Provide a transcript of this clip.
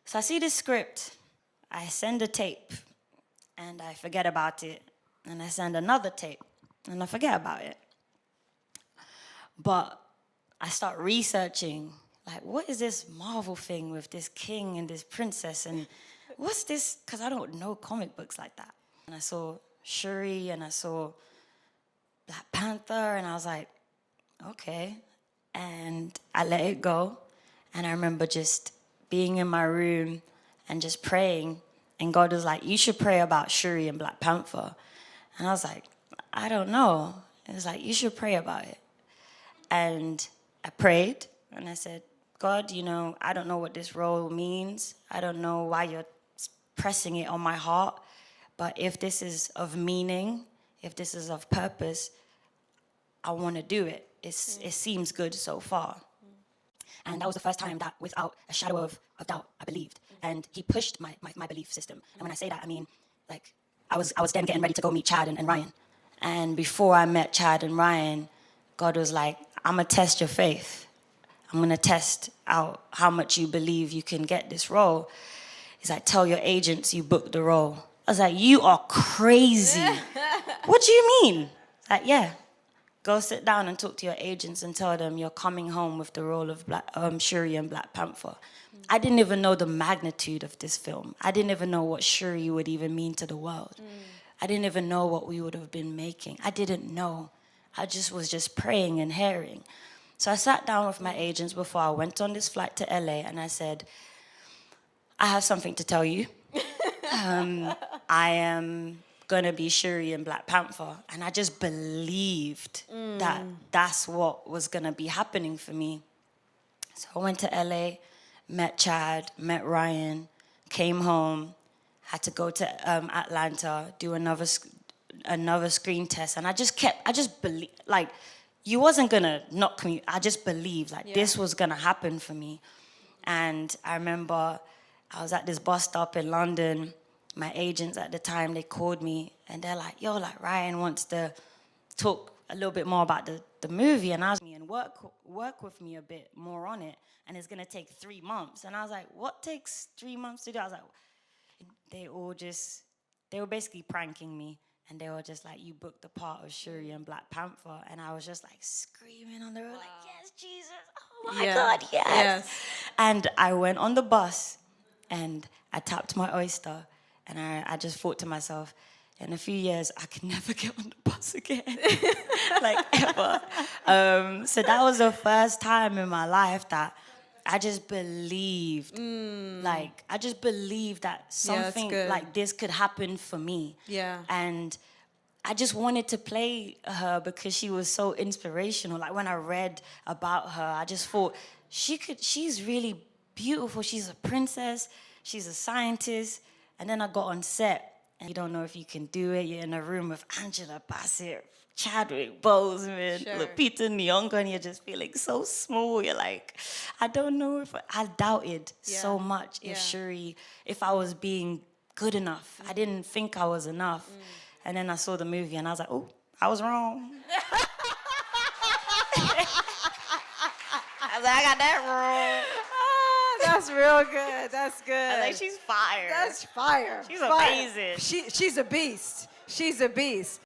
So I see this script, I send a tape, and I forget about it. And I send another tape, and I forget about it. But I start researching, like, what is this Marvel thing with this king and this princess, and what's this? Because I don't know comic books like that. And I saw Shuri, and I saw Black Panther, and I was like, okay. And I let it go. And I remember just being in my room and just praying. And God was like, you should pray about Shuri and Black Panther. And I was like, I don't know. It was like, you should pray about it. And I prayed, and I said, God, you know, I don't know what this role means. I don't know why you're pressing it on my heart. But if this is of meaning, if this is of purpose, I want to do it. It seems good so far. And that was the first time that without a shadow of doubt, I believed. And he pushed my belief system. And when I say that, I mean, like, I was then getting ready to go meet Chad and Ryan. And before I met Chad and Ryan, God was like, I'm going to test your faith. I'm going to test out how much you believe you can get this role. He's like, tell your agents you booked the role. I was like, you are crazy. What do you mean? Like, yeah. Go sit down and talk to your agents and tell them you're coming home with the role of Shuri and Black Panther. I didn't even know the magnitude of this film. I didn't even know what Shuri would even mean to the world. I didn't even know what we would have been making. I didn't know. I was just praying and hearing. So I sat down with my agents before I went on this flight to LA, and I said, I have something to tell you. I am going to be Shuri and Black Panther. And I just believed that that's what was going to be happening for me. So I went to LA, met Chad, met Ryan, came home, had to go to Atlanta, do another screen test. And I just believed, like, you wasn't going to not commute. I just believed, like, this was going to happen for me. And I remember I was at this bus stop in London. My agents at the time, they called me, and they're like, yo, like, Ryan wants to talk a little bit more about the movie and ask me and work with me a bit more on it. And it's going to take 3 months. And I was like, what takes 3 months to do? I was like, they were basically pranking me. And they were just like, you booked the part of Shuri and Black Panther. And I was just like screaming on the road, like, yes, Jesus. Oh my God, yes. And I went on the bus and I tapped my oyster. And I just thought to myself, in a few years, I could never get on the bus again, like, ever. So that was the first time in my life that I just believed, like, I just believed that something like this could happen for me. Yeah. And I just wanted to play her because she was so inspirational. Like, when I read about her, I just thought, she's really beautiful. She's a princess. She's a scientist. And then I got on set, and you don't know if you can do it. You're in a room with Angela Bassett, Chadwick Boseman, Lupita Nyong'o, and you're just feeling so small. You're like, I don't know if I doubted so much if I was being good enough. I didn't think I was enough. And then I saw the movie, and I was like, oh, I was wrong. I was like, I got that wrong. That's real good. That's good. I was like, she's fire. That's fire. She's fire. amazing. She's a beast. She's a beast.